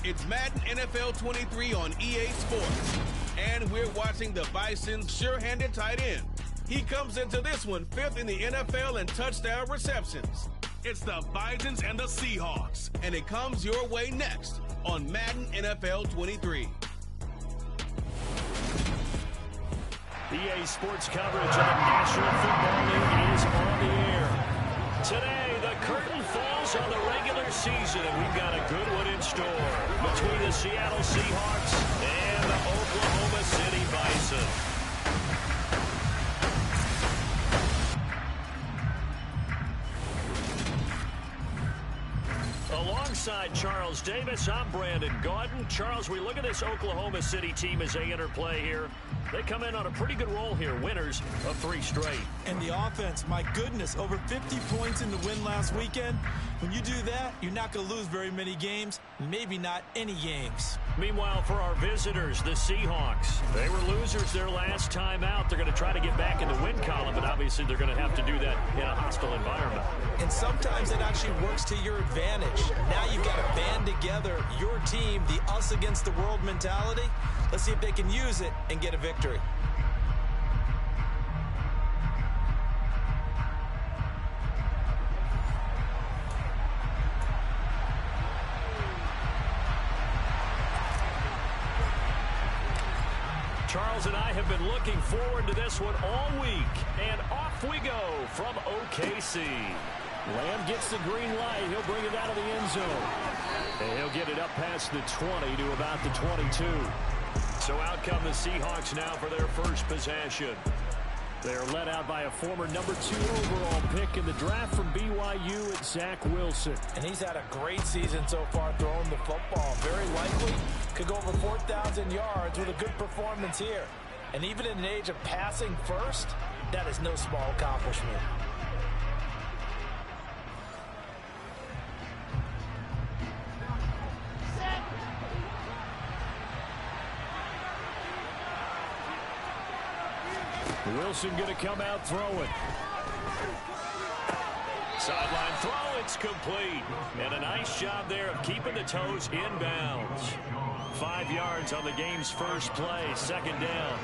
It's Madden NFL 23 on EA Sports. And we're watching the Bisons' sure-handed tight end. He comes into this one 5th in the NFL in touchdown receptions. It's the Bisons and the Seahawks. And it comes your way next on Madden NFL 23. EA Sports coverage of the National Football League is on the air. Today, the curtain falls on the regular season, and we've got a good one in store between the Seattle Seahawks and the Oklahoma City Bison. Alongside Charles Davis, I'm Brandon Gaudin. Charles, we look at this Oklahoma City team as they enter play here. They come in on a pretty good roll here, winners of 3 straight. And the offense, my goodness, over 50 points in the win last weekend. When you do that, you're not going to lose very many games, maybe not any games. Meanwhile, for our visitors, the Seahawks, they were losers their last time out. They're going to try to get back in the win column, but obviously they're going to have to do that in a hostile environment. And sometimes it actually works to your advantage. Now you've got to band together your team, the us against the world mentality. Let's see if they can use it and get a victory. Charles and I have been looking forward to this one all week, and off we go from OKC. Lamb gets the green light. He'll bring it out of the end zone. And he'll get it up past the 20 to about the 22. So out come the Seahawks now for their first possession. They're led out by a former number 2 overall pick in the draft from BYU, at Zach Wilson. And he's had a great season so far throwing the football. Very likely could go over 4,000 yards with a good performance here. And even in an age of passing first, that is no small accomplishment. Wilson going to come out throwing. Sideline throw, it's complete. And a nice job there of keeping the toes inbounds. 5 yards on the game's first play, second down.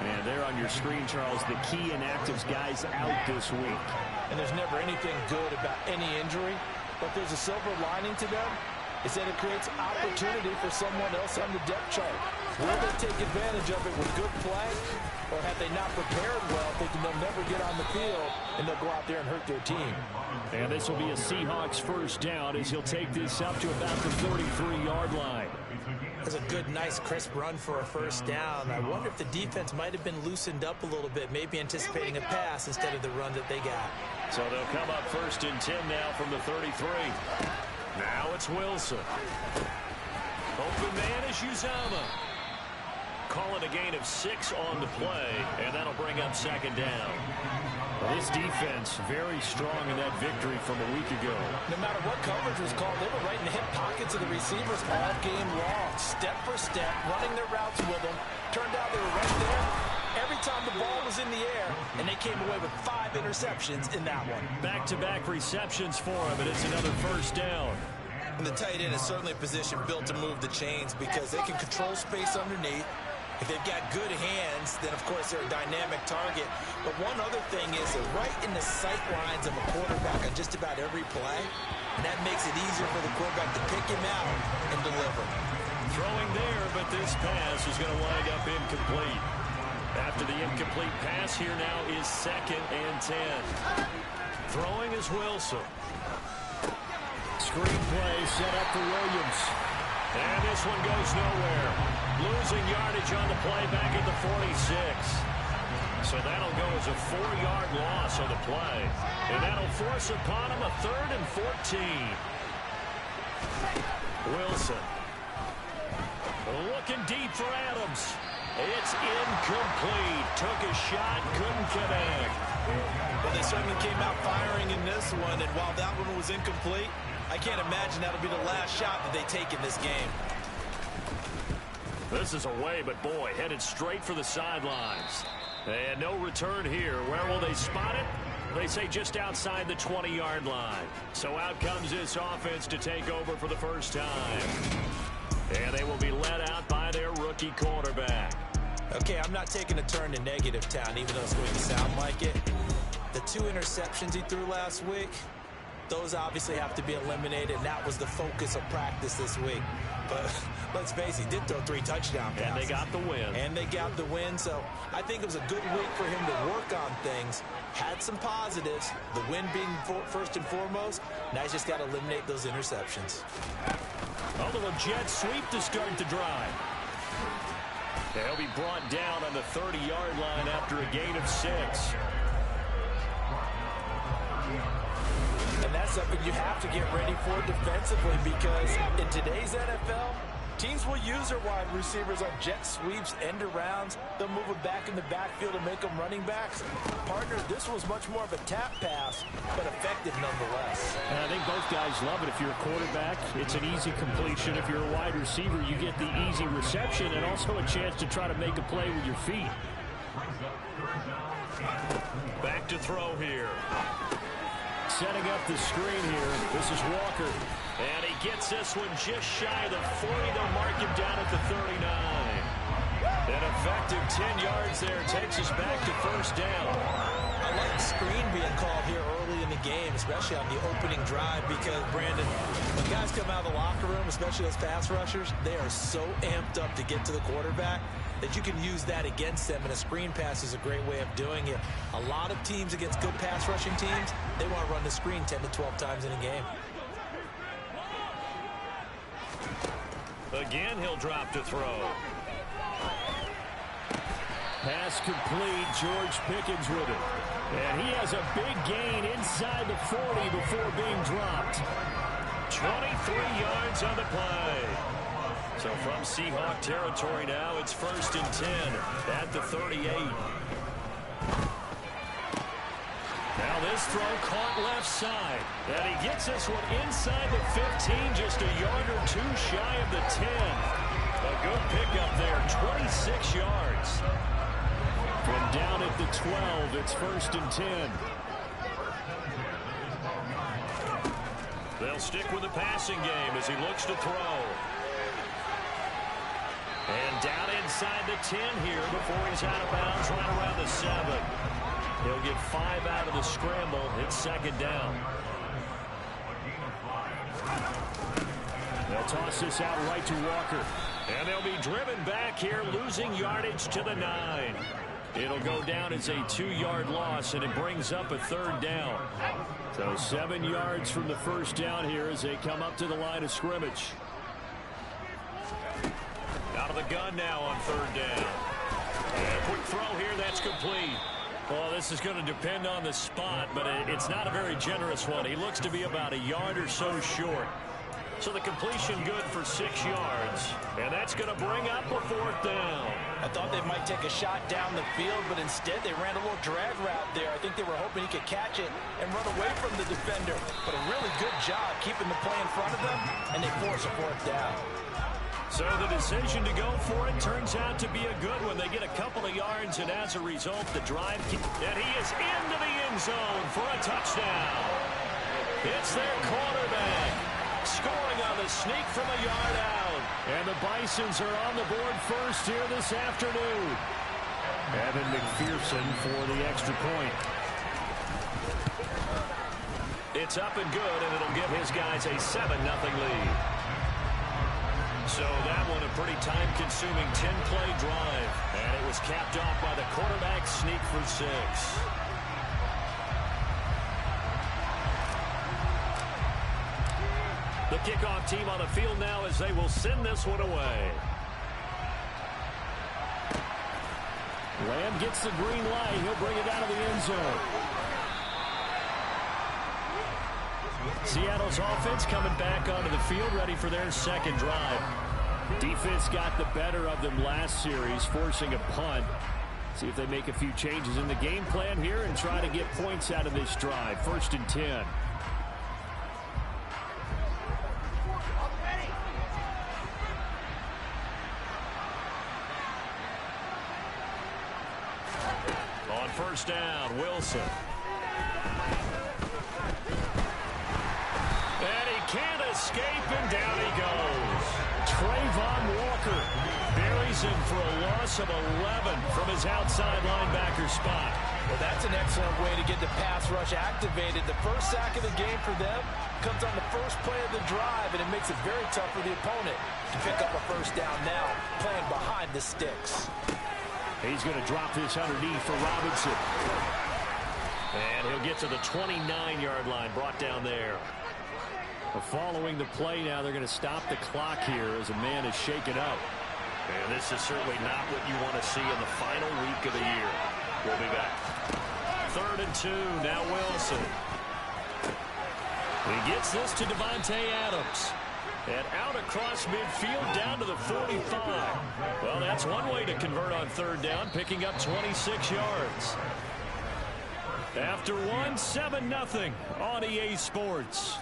And there on your screen, Charles, the key inactives guys out this week. And there's never anything good about any injury, but there's a silver lining to them. Is that it creates opportunity for someone else on the depth chart. Will they take advantage of it with good play, or have they not prepared well, thinking they'll never get on the field, and they'll go out there and hurt their team? And this will be a Seahawks first down as he'll take this up to about the 33-yard line. That's a good, nice, crisp run for a first down. I wonder if the defense might have been loosened up a little bit, maybe anticipating a pass instead of the run that they got. So they'll come up 1st and 10 now from the 33. Now it's Wilson. Open man is Uzama. Calling a gain of 6 on the play, and that'll bring up second down. Well, this defense very strong in that victory from a week ago. No matter what coverage was called, they were right in the hip pockets of the receivers all game long. Step for step, running their routes with them. Turned out they were right there every time the ball was in the air, and they came away with 5 interceptions in that one. Back-to-back receptions for him, and it's another first down. And the tight end is certainly a position built to move the chains because they can control space underneath. If they've got good hands, then, of course, they're a dynamic target. But one other thing is they're right in the sight lines of a quarterback on just about every play. And that makes it easier for the quarterback to pick him out and deliver. Throwing there, but this pass is going to wind up incomplete. After the incomplete pass, here now is 2nd and 10. Throwing is Wilson. Screen play set up for Williams. And this one goes nowhere. Losing yardage on the play back at the 46. So that'll go as a 4-yard loss on the play. And that'll force upon him a 3rd and 14. Wilson. Looking deep for Adams. It's incomplete. Took a shot, couldn't connect. Well, they certainly came out firing in this one, and while that one was incomplete, I can't imagine that'll be the last shot that they take in this game. This is away, but boy, headed straight for the sidelines. And no return here. Where will they spot it? They say just outside the 20-yard line. So out comes this offense to take over for the first time. And they will be led out by their rookie quarterback. Okay, I'm not taking a turn to negative town, even though it's going to sound like it. The 2 interceptions he threw last week, those obviously have to be eliminated, and that was the focus of practice this week. But let's face it, he did throw 3 touchdown passes. And they got the win. And they got the win, so I think it was a good week for him to work on things. Had some positives, the win being first and foremost. Now he's just got to eliminate those interceptions. A little jet sweep to start the drive. They'll be brought down on the 30-yard line after a gain of 6. And that's something you have to get ready for defensively, because in today's NFL, teams will use their wide receivers on jet sweeps, end arounds. They'll move it back in the backfield and make them running backs. Partner, this was much more of a tap pass, but effective nonetheless. And I think both guys love it. If you're a quarterback, it's an easy completion. If you're a wide receiver, you get the easy reception and also a chance to try to make a play with your feet. Back to throw here. Setting up the screen here. This is Walker. And he gets this one just shy of the 40. They'll mark him down at the 39. An effective 10 yards there takes us back to first down. I like the screen being called here early in the game, especially on the opening drive, because, Brandon, when guys come out of the locker room, especially those pass rushers, they are so amped up to get to the quarterback that you can use that against them, and a screen pass is a great way of doing it. A lot of teams against good pass rushing teams, they want to run the screen 10 to 12 times in a game. Again, he'll drop to throw. Pass complete. George Pickens with it. And he has a big gain inside the 40 before being dropped. 23 yards on the play. So from Seahawk territory now, it's 1st and 10 at the 38. Now this throw caught left side. And he gets this one inside the 15, just a yard or 2 shy of the 10. A good pickup there, 26 yards. From down at the 12, it's 1st and 10. They'll stick with the passing game as he looks to throw. And down inside the 10 here before he's out of bounds, right around the 7. He'll get 5 out of the scramble. It's 2nd down. They'll toss this out right to Walker. And they'll be driven back here, losing yardage to the 9. It'll go down as a 2-yard loss, and it brings up a 3rd down. So 7 yards from the first down here as they come up to the line of scrimmage. Out of the gun now on 3rd down. And a quick throw here, that's complete. Well, this is going to depend on the spot, but it's not a very generous one. He looks to be about a yard or so short. So the completion good for 6 yards. And that's going to bring up a 4th down. I thought they might take a shot down the field, but instead they ran a little drag route there. I think they were hoping he could catch it and run away from the defender. But a really good job keeping the play in front of them, and they force a 4th down. So the decision to go for it turns out to be a good one. They get a couple of yards, and as a result, the drive. And he is into the end zone for a touchdown. It's their quarterback scoring on the sneak from a yard out. And the Bisons are on the board first here this afternoon. Evan McPherson for the extra point. It's up and good, and it'll give his guys a 7-0 lead. So that one a pretty time-consuming 10-play drive. And it was capped off by the quarterback sneak for 6. The kickoff team on the field now as they will send this one away. Lamb gets the green light. He'll bring it out of the end zone. Seattle's offense coming back onto the field, ready for their 2nd drive. Defense got the better of them last series, forcing a punt. See if they make a few changes in the game plan here and try to get points out of this drive. 1st and 10. On 1st down, Wilson. And he can't escape, and down he goes. Trayvon season for a loss of 11 from his outside linebacker spot. Well, that's an excellent way to get the pass rush activated. The first sack of the game for them comes on the first play of the drive, and it makes it very tough for the opponent to pick up a first down now, playing behind the sticks. He's going to drop this underneath for Robinson. And he'll get to the 29-yard line, brought down there. Following the play now, they're going to stop the clock here as a man is shaken up. And this is certainly not what you want to see in the final week of the year. We'll be back. 3rd and 2, now Wilson. He gets this to Devontae Adams. And out across midfield down to the 45. Well, that's one way to convert on 3rd down, picking up 26 yards. After one, 7-0 on EA Sports.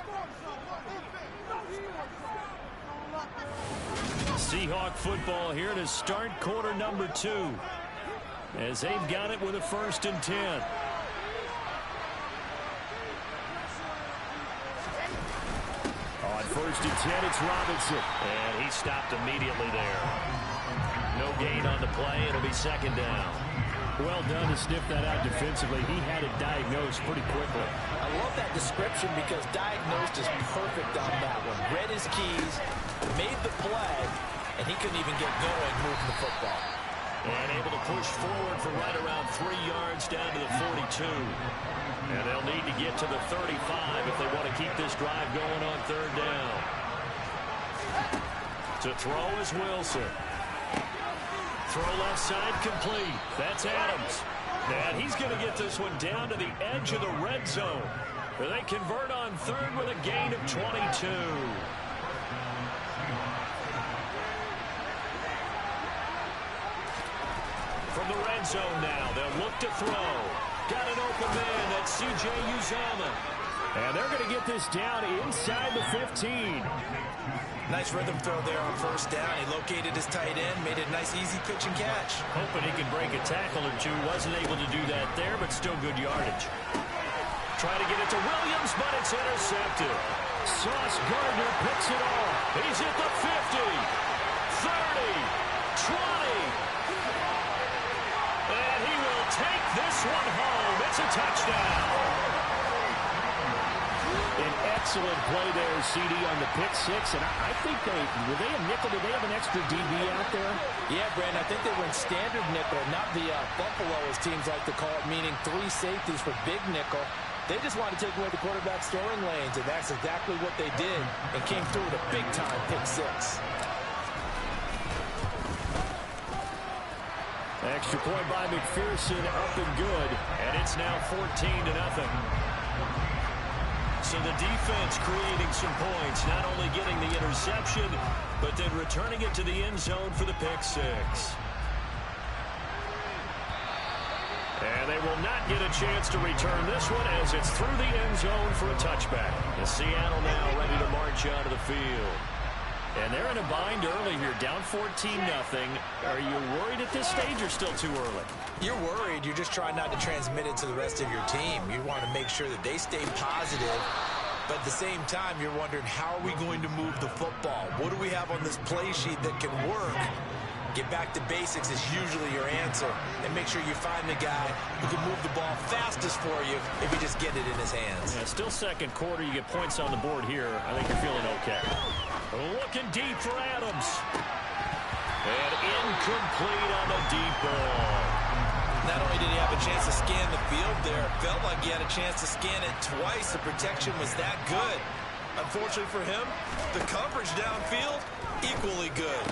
Seahawk football here to start quarter number 2. As they've got it with a 1st and 10. On 1st and 10, it's Robinson. And he stopped immediately there. No gain on the play. It'll be 2nd down. Well done to sniff that out defensively. He had it diagnosed pretty quickly. I love that description because diagnosed is perfect on that one. Read his keys, made the play, and he couldn't even get going moving the football. And able to push forward for right around 3 yards down to the 42. And they'll need to get to the 35 if they want to keep this drive going on 3rd down. To throw is Wilson. Throw left side complete. That's Adams. And he's going to get this one down to the edge of the red zone, where they convert on 3rd with a gain of 22. From the red zone now, they'll look to throw. Got an open man. That's C.J. Uzomah. And they're going to get this down inside the 15. Nice rhythm throw there on 1st down. He located his tight end, made it a nice, easy pitch and catch. Hoping he could break a tackle or two. Wasn't able to do that there, but still good yardage. Try to get it to Williams, but it's intercepted. Sauce Gardner picks it off. He's at the 50, 30, 20. And he will take this one home. It's a touchdown. An excellent play there, CD, on the pick 6. And I think were they a nickel? Did they have an extra DB out there? Yeah, Brandon, I think they were in standard nickel, not the Buffalo, as teams like to call it, meaning 3 safeties for big nickel. They just wanted to take away the quarterback's throwing lanes, and that's exactly what they did, and came through with a big-time pick 6. Extra point by McPherson, up and good, and it's now 14-0. So the defense creating some points, not only getting the interception, but then returning it to the end zone for the pick 6. And they will not get a chance to return this one as it's through the end zone for a touchback. And Seattle now ready to march onto the field. And they're in a bind early here, down 14-0. Are you worried at this stage or still too early? You're worried. You're just trying not to transmit it to the rest of your team. You want to make sure that they stay positive. But at the same time, you're wondering, how are we going to move the football? What do we have on this play sheet that can work? Get back to basics is usually your answer. And make sure you find the guy who can move the ball fastest for you if you just get it in his hands. Yeah, still 2nd quarter. You get points on the board here. I think you're feeling okay. Looking deep for Adams. And incomplete on the deep ball. Not only did he have a chance to scan the field there, it felt like he had a chance to scan it twice. The protection was that good. Unfortunately for him, the coverage downfield, equally good.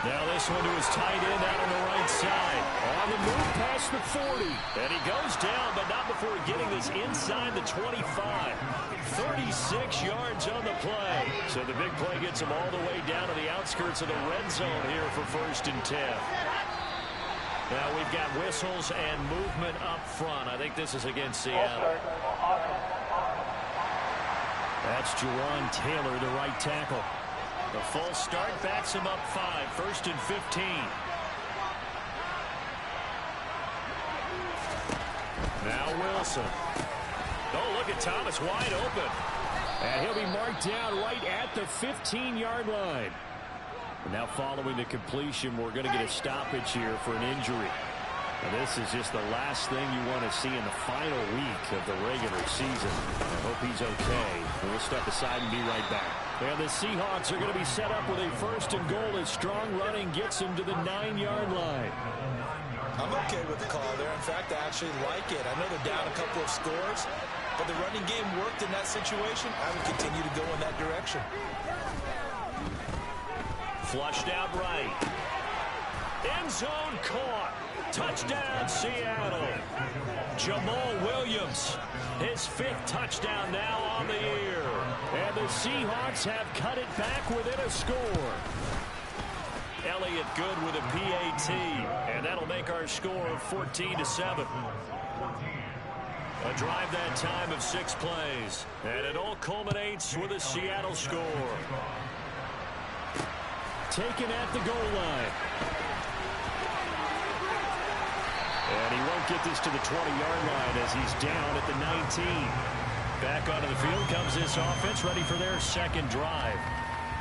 Now this one to his tight end out on the right side. On the move past the 40. And he goes down, but not before getting this inside the 25. 36 yards on the play. So the big play gets him all the way down to the outskirts of the red zone here for 1st and 10. Now we've got whistles and movement up front. I think this is against Seattle. That's Jawan Taylor, the right tackle. The full start backs him up 5. 1st and 15. Now Wilson. Oh, look at Thomas wide open. And he'll be marked down right at the 15-yard line. And now following the completion, we're going to get a stoppage here for an injury. And this is just the last thing you want to see in the final week of the regular season. I hope he's okay. We'll step aside and be right back. And the Seahawks are going to be set up with a 1st and goal as strong running gets them to the 9-yard line. I'm okay with the call there. In fact, I actually like it. I know they're down a couple of scores, but the running game worked in that situation. I would continue to go in that direction. Flushed out right. End zone caught. Touchdown, Seattle. Jamal Williams, his 5th touchdown now on the year. And the Seahawks have cut it back within a score. Elliott good with a PAT, and that'll make our score 14-7. A drive that time of 6 plays, and it all culminates with a Seattle score. Taken at the goal line. And he won't get this to the 20-yard line as he's down at the 19. Back onto the field comes this offense, ready for their 2nd drive.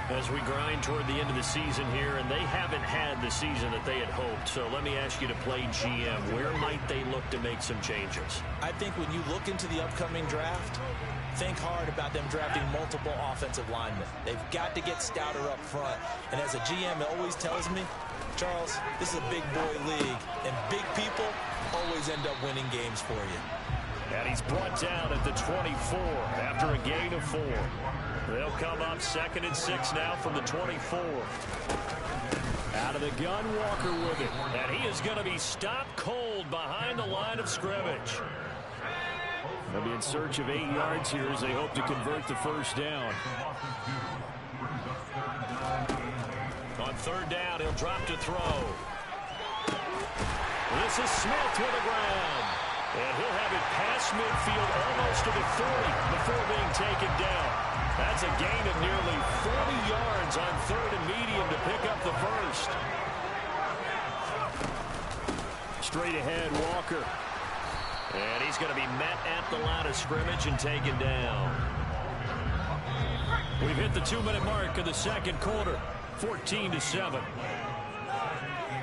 As we grind toward the end of the season here, and they haven't had the season that they had hoped. So let me ask you to play GM. Where might they look to make some changes? I think when you look into the upcoming draft, think hard about them drafting multiple offensive linemen. They've got to get stouter up front. And as a GM, it always tells me, Charles, this is a big boy league, and big people always end up winning games for you. And he's brought down at the 24 after a gain of 4. They'll come up 2nd and 6 now from the 24. Out of the gun, Walker with it. And he is going to be stopped cold behind the line of scrimmage. They'll be in search of 8 yards here as they hope to convert the 1st down. On 3rd down, he'll drop to throw. This is Smith with the ground. And he'll have it past midfield almost to the 40 before being taken down. That's a gain of nearly 40 yards on 3rd and medium to pick up the 1st. Straight ahead, Walker. And he's going to be met at the line of scrimmage and taken down. We've hit the 2-minute mark of the 2nd quarter, 14-7.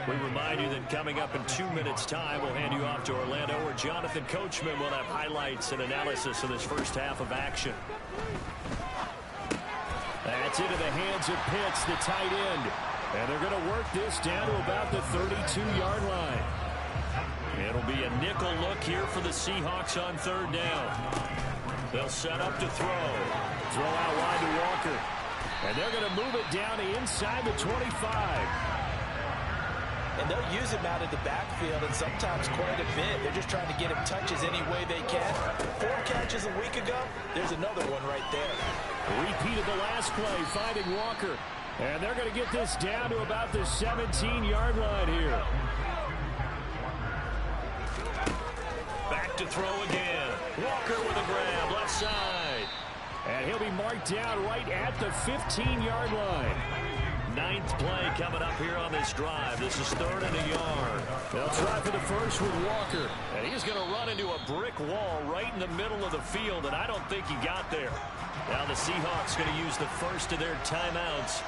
We remind you that coming up in 2 minutes' time, we'll hand you off to Orlando, where Jonathan Coachman will have highlights and analysis of this first half of action. That's into the hands of Pitts, the tight end. And they're going to work this down to about the 32-yard line. It'll be a nickel look here for the Seahawks on 3rd down. They'll set up to throw. Throw out wide to Walker. And they're going to move it down to inside the 25. And they'll use him out of the backfield, and sometimes quite a bit. They're just trying to get him touches any way they can. 4 catches a week ago. There's another one right there. Repeat of the last play, finding Walker. And they're going to get this down to about the 17-yard line here. Back to throw again. Walker with a grab, left side. And he'll be marked down right at the 15-yard line. 9th play coming up here on this drive. This is 3rd and a yard. They'll try for the 1st with Walker. And he's going to run into a brick wall right in the middle of the field, and I don't think he got there. Now the Seahawks going to use the 1st of their timeouts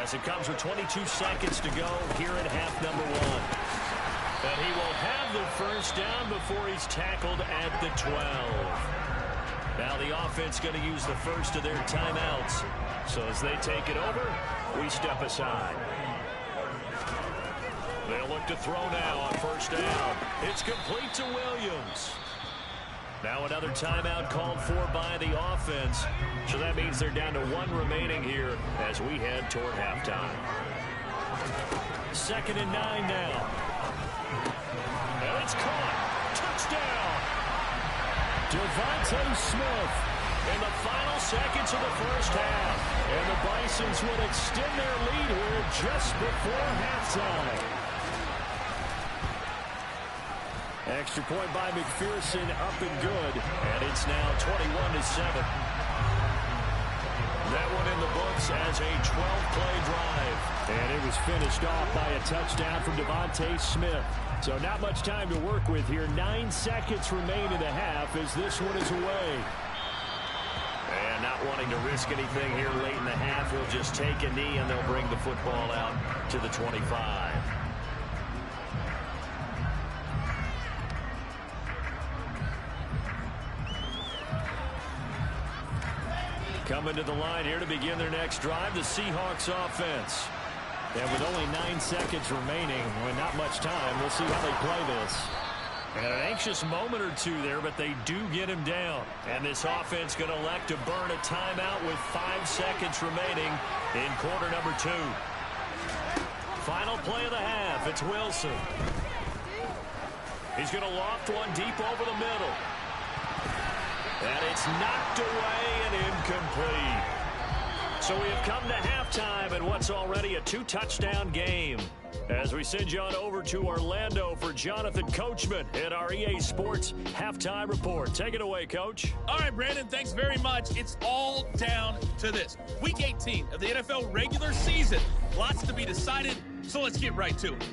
as it comes with 22 seconds to go here in half number 1. And he will have the 1st down before he's tackled at the 12. Now the offense going to use the 1st of their timeouts. So as they take it over, we step aside. They'll look to throw now on 1st down. It's complete to Williams. Now another timeout called for by the offense. So that means they're down to 1 remaining here as we head toward halftime. 2nd and 9 now. And it's caught. Touchdown. Devontae Smith in the final seconds of the 1st half. And the Bisons will extend their lead here just before halftime. Extra point by McPherson, up and good. And it's now 21-7. That one in the books as a 12-play drive. And it was finished off by a touchdown from Devontae Smith. So not much time to work with here. 9 seconds remain in the half as this one is away. And not wanting to risk anything here late in the half, he'll just take a knee and they'll bring the football out to the 25. Coming to the line here to begin their next drive, the Seahawks offense. And with only 9 seconds remaining, with not much time, we'll see how they play this. And an anxious moment or two there, but they do get him down. And this offense going to elect to burn a timeout with 5 seconds remaining in quarter number 2. Final play of the half, it's Wilson. He's going to loft one deep over the middle. And it's knocked away and incomplete. So we have come to halftime in what's already a 2-touchdown game. As we send you on over to Orlando for Jonathan Coachman in our EA Sports Halftime Report. Take it away, Coach. All right, Brandon, thanks very much. It's all down to this. Week 18 of the NFL regular season. Lots to be decided, so let's get right to it.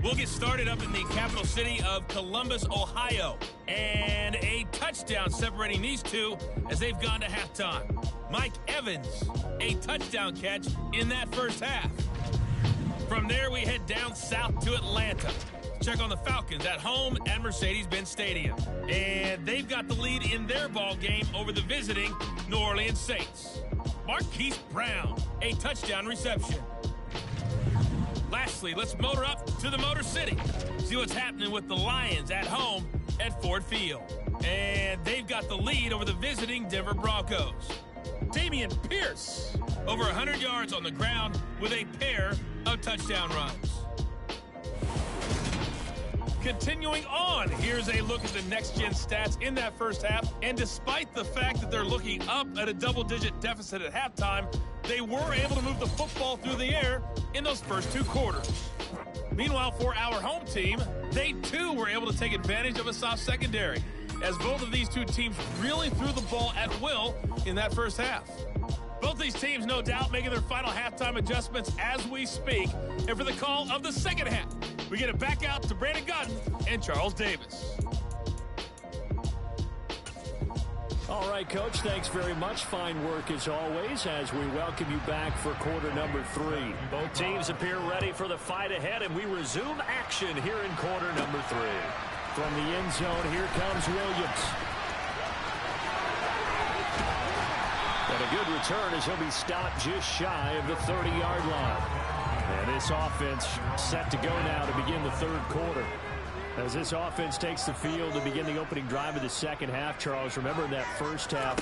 We'll get started up in the capital city of Columbus, Ohio. And a touchdown separating these two as they've gone to halftime. Mike Evans, a touchdown catch in that first half. From there, we head down south to Atlanta. Check on the Falcons at home at Mercedes-Benz Stadium. And they've got the lead in their ball game over the visiting New Orleans Saints. Marquise Brown, a touchdown reception. Lastly, let's motor up to the Motor City. See what's happening with the Lions at home at Ford Field. And they've got the lead over the visiting Denver Broncos. Dameon Pierce, over 100 yards on the ground with a pair of touchdown runs. Continuing on, here's a look at the next-gen stats in that first half. And despite the fact that they're looking up at a double-digit deficit at halftime, they were able to move the football through the air in those first 2 quarters. Meanwhile, for our home team, they too were able to take advantage of a soft secondary, as both of these two teams really threw the ball at will in that first half. Both these teams, no doubt, making their final halftime adjustments as we speak. And for the call of the second half, we get it back out to Brandon Gunn and Charles Davis. All right, Coach, thanks very much. Fine work as always as we welcome you back for quarter number 3. Both teams appear ready for the fight ahead, and we resume action here in quarter number 3. From the end zone, here comes Williams. And a good return as he'll be stopped just shy of the 30-yard line. And this offense set to go now to begin the third quarter. As this offense takes the field to begin the opening drive of the second half, Charles, remember in that first half,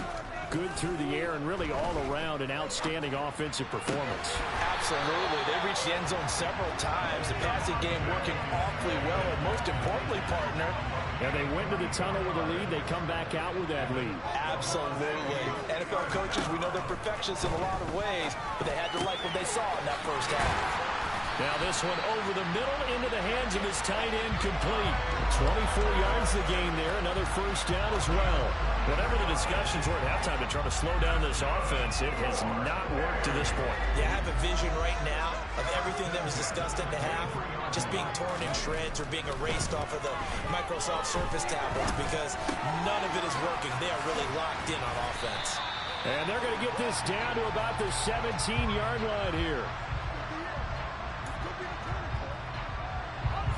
good through the air and really all around an outstanding offensive performance. Absolutely. They reached the end zone several times. The passing game working awfully well, and most importantly, partner, and they went to the tunnel with a lead. They come back out with that lead. Absolutely. NFL coaches, we know they're perfectionists in a lot of ways, but they had to like what they saw in that first half. Now this one over the middle into the hands of his tight end, complete. 24 yards the game there. Another first down as well. Whatever the discussions were at halftime to try to slow down this offense, it has not worked to this point. Yeah, I have a vision right now of everything that was discussed at the half just being torn in shreds or being erased off of the Microsoft Surface tablets because none of it is working. They are really locked in on offense. And they're going to get this down to about the 17-yard line here.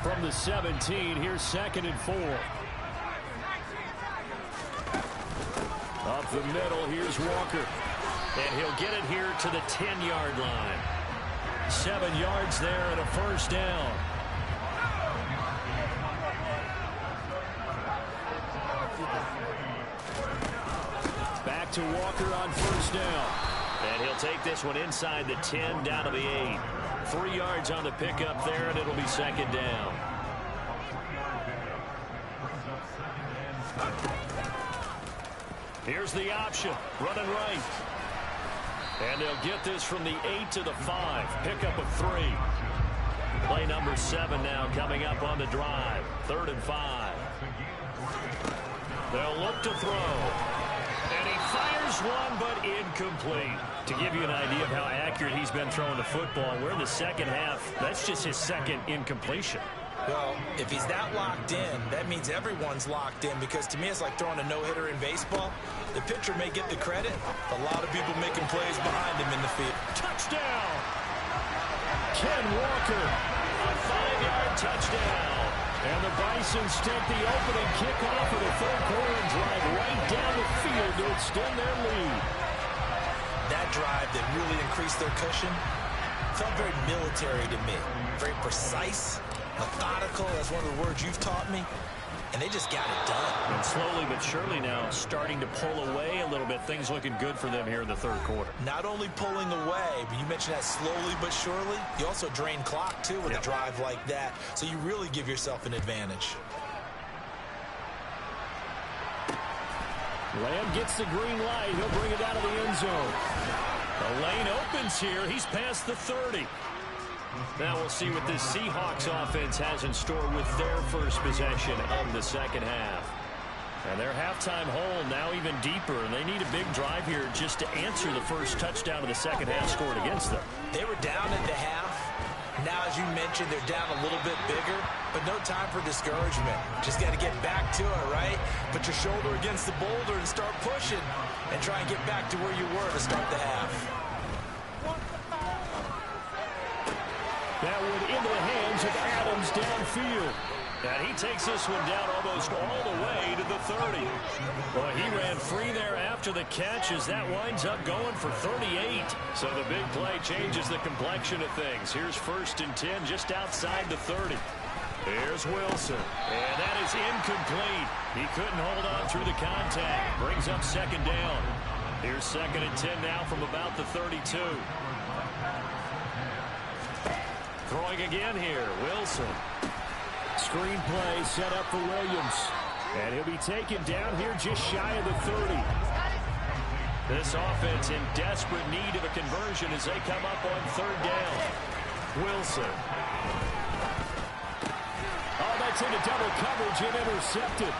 From the 17, here's 2nd and 4. Up the middle, here's Walker. And he'll get it here to the 10-yard line. 7 yards there and a first down. Back to Walker on first down. And he'll take this one inside the 10 down to the 8. 3 yards on the pickup there, and it'll be second down. Here's the option, running right. And they'll get this from the 8 to the 5. Pickup of 3. Play number 7 now coming up on the drive. 3rd and 5. They'll look to throw. And he fires one, but incomplete. To give you an idea of how accurate he's been throwing the football, we're in the second half. That's just his second incompletion. Well, if he's that locked in, that means everyone's locked in, because to me it's like throwing a no-hitter in baseball. The pitcher may get the credit, a lot of people making plays behind him in the field. Touchdown! Ken Walker, a 5-yard touchdown. And the Bisons take the opening kickoff of the third quarter and drive right down the field to extend their lead. That drive that really increased their cushion felt very military to me. Very precise, methodical. That's one of the words you've taught me. And they just got it done. And slowly but surely now starting to pull away a little bit. Things looking good for them here in the third quarter. Not only pulling away, but you mentioned that slowly but surely. You also drain clock, too, with a drive like that. So you really give yourself an advantage. Lamb gets the green light. He'll bring it out of the end zone. The lane opens here. He's past the 30. Now we'll see what this Seahawks offense has in store with their first possession of the second half. And their halftime hole now even deeper, and they need a big drive here just to answer the first touchdown of the second half scored against them. They were down at the half. Now, as you mentioned, they're down a little bit bigger, but no time for discouragement. Just got to get back to it, right? Put your shoulder against the boulder and start pushing and try and get back to where you were to start the half. That one into the hands of Adams downfield. And he takes this one down almost all the way to the 30. Well, he ran free there after the catch as that winds up going for 38. So the big play changes the complexion of things. Here's 1st and 10 just outside the 30. Here's Wilson. And that is incomplete. He couldn't hold on through the contact. Brings up 2nd down. Here's 2nd and 10 now from about the 32. Throwing again here, Wilson. Screen play set up for Williams. And he'll be taken down here just shy of the 30. This offense in desperate need of a conversion as they come up on 3rd down. Wilson. Oh, that's into double coverage and intercepted.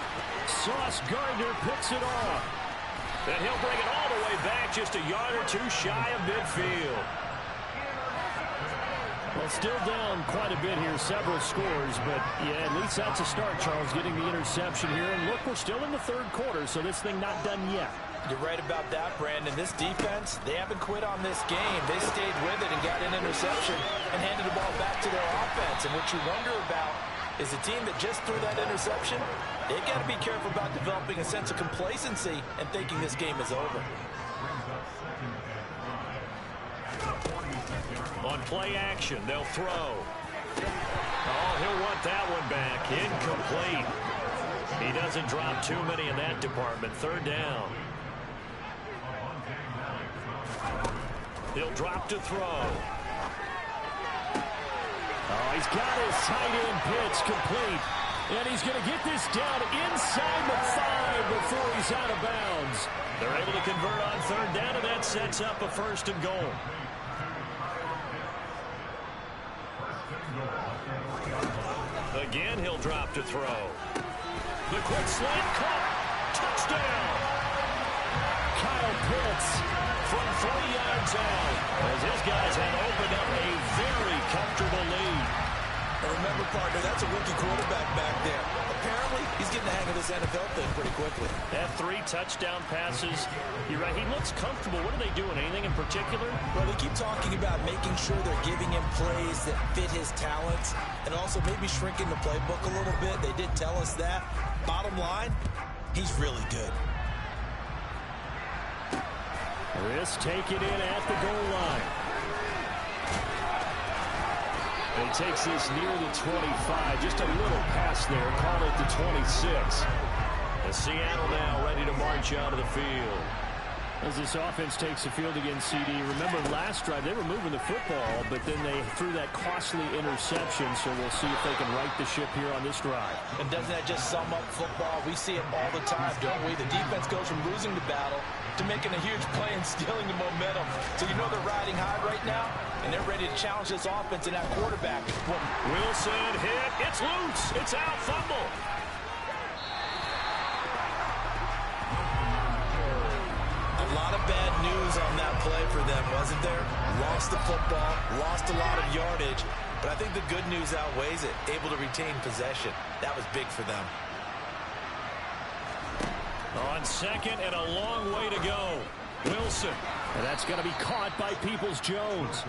Sauce Gardner picks it off. And he'll bring it all the way back just a yard or two shy of midfield. Well, still down quite a bit here, several scores, but yeah, at least that's a start, Charles, getting the interception here. And look, we're still in the third quarter, so this thing not done yet. You're right about that, Brandon. This defense, they haven't quit on this game. They stayed with it and got an interception and handed the ball back to their offense. And what you wonder about is the team that just threw that interception, they got to be careful about developing a sense of complacency and thinking this game is over. On play action, they'll throw. Oh, he'll want that one back. Incomplete. He doesn't drop too many in that department. 3rd down. He'll drop to throw. Oh, he's got his tight end pitch complete. And he's going to get this down inside the 5 before he's out of bounds. They're able to convert on 3rd down, and that sets up a 1st and goal. Again, he'll drop to throw. The quick slant caught. Touchdown. Kyle Pitts from 3 yards out. As his guys have opened up a very comfortable lead. And remember, partner, that's a rookie quarterback back there. Apparently, he's getting the hang of this NFL thing pretty quickly. That 3 touchdown passes. You're right, he looks comfortable. What are they doing? Anything in particular? Well, they keep talking about making sure they're giving him plays that fit his talents and also maybe shrinking the playbook a little bit. They did tell us that. Bottom line, he's really good. Risk taken in at the goal line. And he takes this near the 25. Just a little pass there. Call it the 26. And Seattle now ready to march out of the field. As this offense takes the field against CD, remember last drive they were moving the football, but then they threw that costly interception, so we'll see if they can right the ship here on this drive. And doesn't that just sum up football? We see it all the time, don't we? The defense goes from losing the battle to making a huge play and stealing the momentum. So you know they're riding high right now, and they're ready to challenge this offense and that quarterback. Wilson hit. It's loose. It's out. Fumble. A lot of bad news on that play for them, wasn't there? Lost the football, lost a lot of yardage, But I think the good news outweighs it. Able to retain possession. That was big for them. On second and a long way to go. Wilson. And that's going to be caught by Peoples-Jones.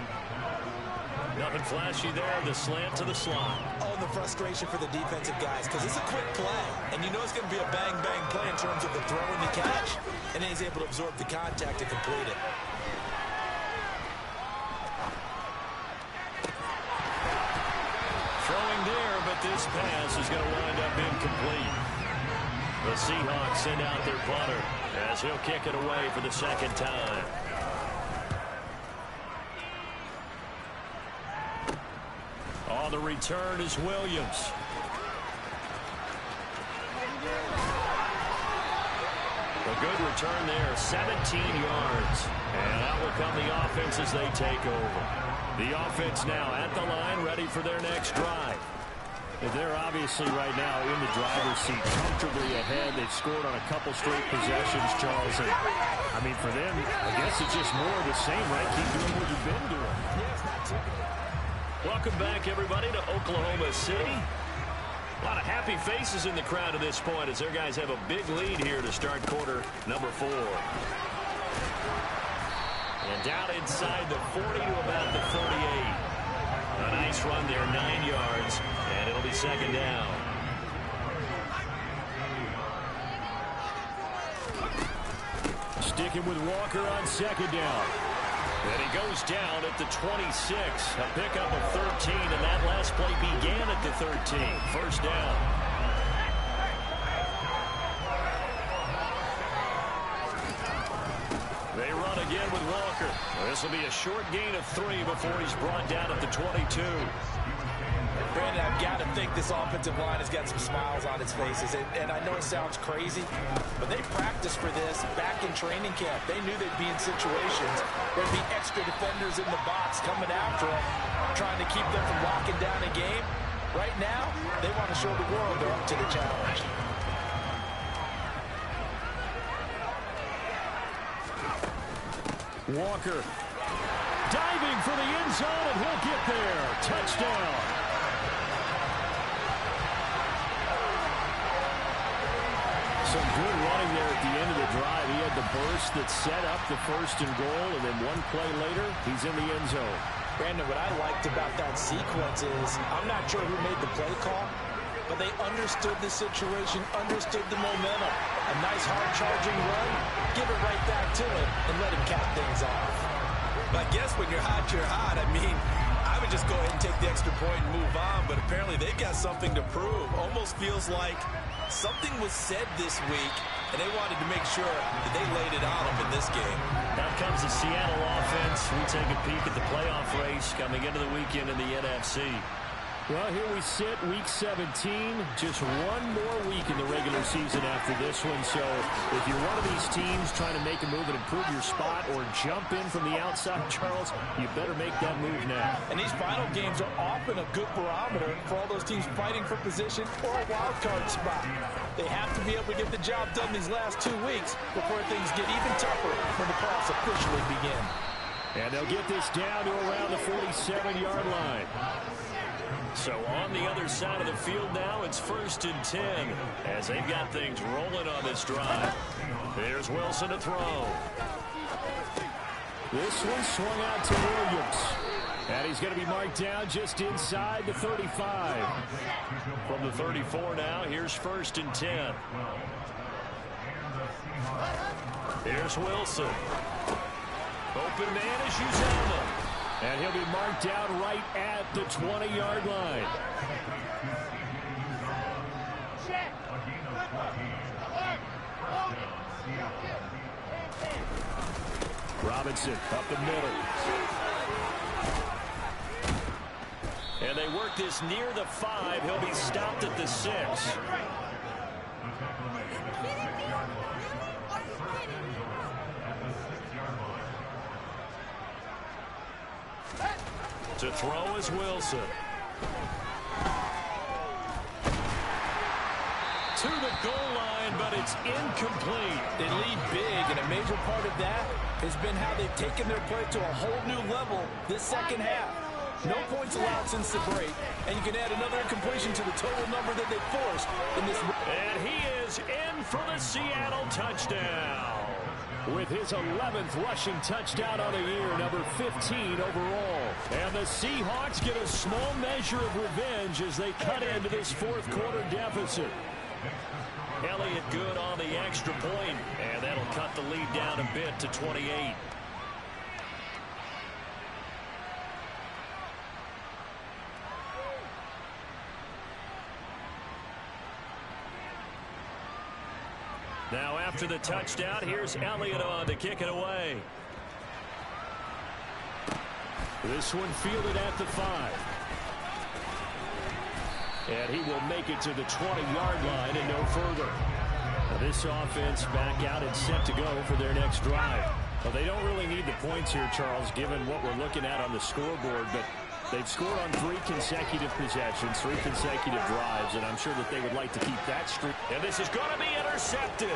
Nothing flashy there. The slant to the slot. Oh, and the frustration for the defensive guys, because it's a quick play. And you know it's going to be a bang-bang play in terms of the throw and the catch. And then he's able to absorb the contact to complete it. Throwing there, but this pass is going to wind up incomplete. The Seahawks send out their punter as he'll kick it away for the second time. On the return is Williams. A good return there, 17 yards. And out will come the offense as they take over. The offense now at the line, ready for their next drive. They're obviously right now in the driver's seat, comfortably ahead. They've scored on a couple straight possessions, Charles. And, I mean, for them, I guess it's just more of the same, right? Keep doing what you've been doing. Welcome back, everybody, to Oklahoma City. A lot of happy faces in the crowd at this point as their guys have a big lead here to start quarter number 4. And down inside the 40 to about the 38. A nice run there, 9 yards, and it'll be second down. Sticking with Walker on second down. And he goes down at the 26. A pickup of 13, and that last play began at the 13. First down. They run again with Walker. This will be a short gain of 3 before he's brought down at the 22. Brandon, I've got to think this offensive line has got some smiles on its faces. And I know it sounds crazy, but they practiced for this back in training camp. They knew they'd be in situations where there'd be extra defenders in the box coming after them, trying to keep them from locking down a game. Right now, they want to show the world they're up to the challenge. Walker diving for the end zone, and he'll get there. Touchdown. Some good running there at the end of the drive. He had the burst that set up the first and goal, and then one play later, he's in the end zone. Brandon, what I liked about that sequence is, I'm not sure who made the play call, but they understood the situation, understood the momentum. A nice hard-charging run, give it right back to him, and let him cap things off. But I guess when you're hot, you're hot. I mean, I would just go ahead and take the extra point and move on, but apparently they've got something to prove. Almost feels like something was said this week, and they wanted to make sure that they laid it on them in this game. Now comes the Seattle offense. We take a peek at the playoff race coming into the weekend in the NFC. Well, here we sit, Week 17. Just one more week in the regular season after this one. So if you're one of these teams trying to make a move and improve your spot or jump in from the outside, Charles, you better make that move now. And these final games are often a good barometer for all those teams fighting for position or a wild card spot. They have to be able to get the job done these last 2 weeks before things get even tougher when the playoffs officially begin. And they'll get this down to around the 47-yard line. So on the other side of the field now, it's 1st and 10 as they've got things rolling on this drive. There's Wilson to throw. This one swung out to Williams. And he's going to be marked down just inside the 35. From the 34 now, here's 1st and 10. Here's Wilson. Open man is Uzama. And he'll be marked down right at the 20-yard line. Robinson up the middle. And they work this near the 5. He'll be stopped at the 6. To throw is Wilson. To the goal line, but it's incomplete. They lead big, and a major part of that has been how they've taken their play to a whole new level this second half. No points allowed since the break, and you can add another incompletion to the total number that they forced in this. And he is in for the Seattle touchdown. With his 11th rushing touchdown on the year, number 15 overall. And the Seahawks get a small measure of revenge as they cut into this fourth quarter deficit. Elliott good on the extra point, and that'll cut the lead down a bit to 28. Now after the touchdown, here's Elliott on to kick it away. This one fielded at the 5. And he will make it to the 20-yard line and no further. Now this offense back out and set to go for their next drive. Well, they don't really need the points here, Charles, given what we're looking at on the scoreboard, but they've scored on 3 consecutive possessions, 3 consecutive drives, and I'm sure that they would like to keep that streak. And this is going to be intercepted.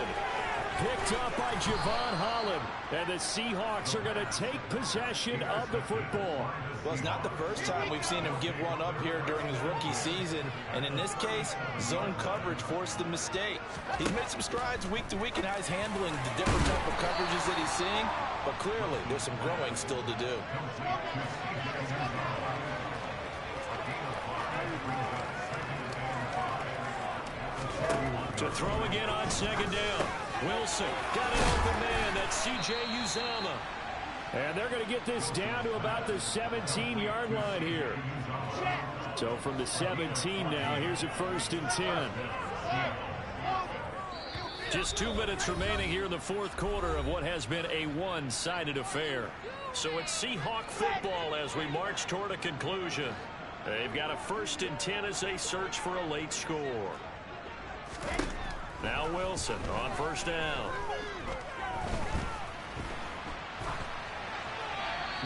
Picked up by Javon Holland, and the Seahawks are going to take possession of the football. Well, it's not the first time we've seen him give one up here during his rookie season, and in this case, zone coverage forced the mistake. He's made some strides week to week in how he's handling the different type of coverages that he's seeing, but clearly there's some growing still to do. To throw again on second down. Wilson got an open man. That's C.J. Uzomah. And they're going to get this down to about the 17-yard line here. So from the 17 now, here's a 1st and 10. Just 2 minutes remaining here in the fourth quarter of what has been a one-sided affair. So it's Seahawk football as we march toward a conclusion. They've got a 1st and 10 as they search for a late score. Now Wilson on 1st down.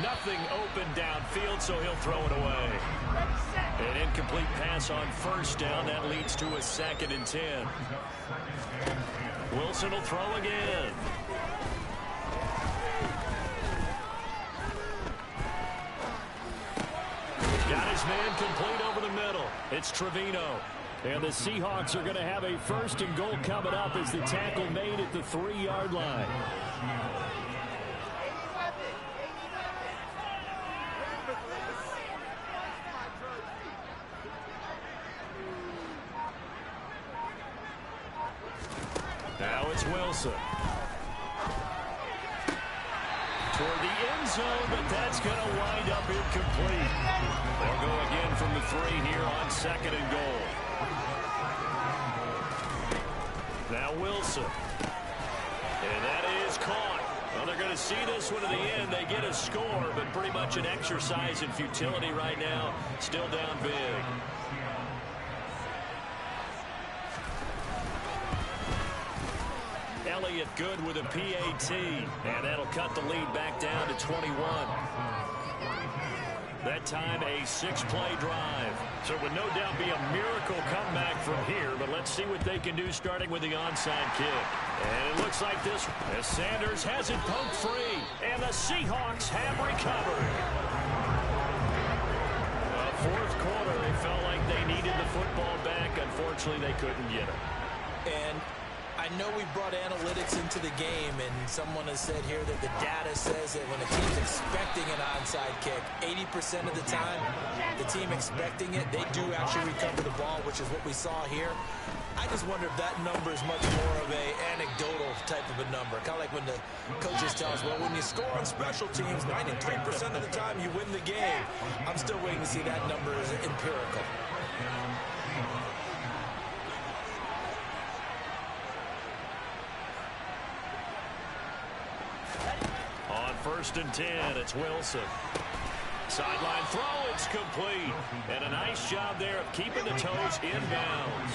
Nothing open downfield, so he'll throw it away. An incomplete pass on 1st down. That leads to a 2nd and 10. Wilson will throw again. Got his man complete over the middle. It's Trevino. And the Seahawks are going to have a 1st and goal coming up as the tackle made at the 3-yard line. Now it's Wilson. Toward the end zone, but that's going to wind up incomplete. They'll go again from the 3 here on 2nd and goal. Now Wilson. And that is caught. Well, they're going to see this one to the end. They get a score, but pretty much an exercise in futility right now. Still down big. Elliott good with a PAT. And that'll cut the lead back down to 21. That time a 6-play drive. So it would no doubt be a miracle comeback from here, but let's see what they can do starting with the onside kick. And it looks like this as Sanders has it poked free, and the Seahawks have recovered. Fourth quarter, they felt like they needed the football back. Unfortunately, they couldn't get it. And I know we brought analytics into the game, and someone has said here that the data says that when a team's expecting an onside kick, 80% of the time, the team expecting it, they do actually recover the ball, which is what we saw here. I just wonder if that number is much more of a anecdotal type of a number. Kind of like when the coaches tell us, well, when you score on special teams, 93% of the time you win the game. I'm still waiting to see that number as empirical. On 1st and 10, it's Wilson. Sideline throw, it's complete. And a nice job there of keeping the toes inbounds.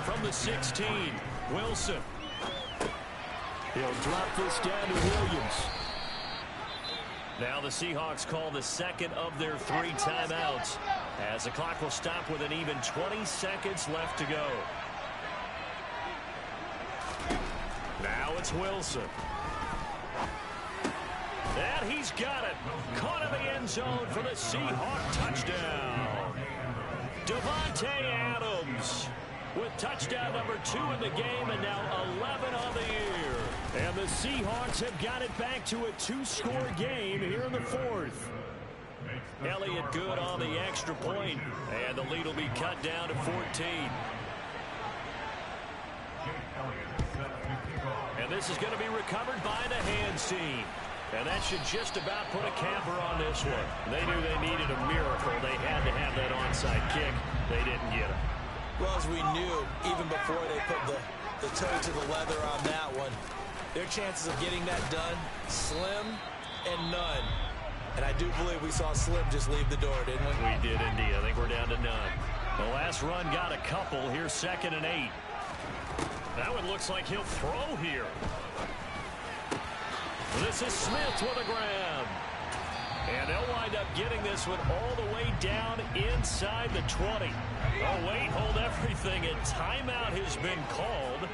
From the 16, Wilson. He'll drop this down to Williams. Now the Seahawks call the 2nd of their 3 timeouts, as the clock will stop with an even 20 seconds left to go. Now it's Wilson. And he's got it. Caught in the end zone for the Seahawks touchdown. Davante Adams with touchdown number 2 in the game and now 11 on the year. And the Seahawks have got it back to a 2-score game here in the 4th. Elliott good on the extra point, and the lead will be cut down to 14. And this is going to be recovered by the hands team. And that should just about put a camper on this one. They knew they needed a miracle. They had to have that onside kick. They didn't get it. Well, as we knew, even before they put the toe to the leather on that one, their chances of getting that done, slim and none. And I do believe we saw Slim just leave the door, didn't we? We did indeed. I think we're down to none. The last run got a couple. Here's 2nd and 8. That one looks like he'll throw here. This is Smith with a grab. And they'll wind up getting this one all the way down inside the 20. Oh, wait, hold everything. A timeout has been called.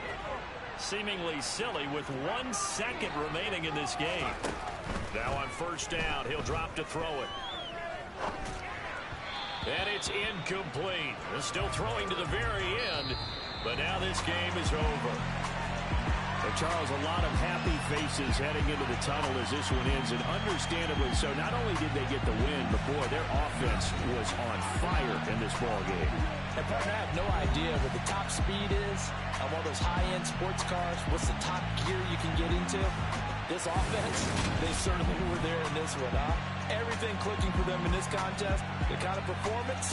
Seemingly silly with 1 second remaining in this game. Now on 1st down, he'll drop to throw it. And it's incomplete. They're still throwing to the very end, but now this game is over. Well, Charles, a lot of happy faces heading into the tunnel as this one ends, and understandably so. Not only did they get the win, but boy, their offense was on fire in this ball game. And partner, I have no idea what the top speed is on one of those high-end sports cars. What's the top gear you can get into? This offense, they certainly were there in this one, huh? Everything clicking for them in this contest, the kind of performance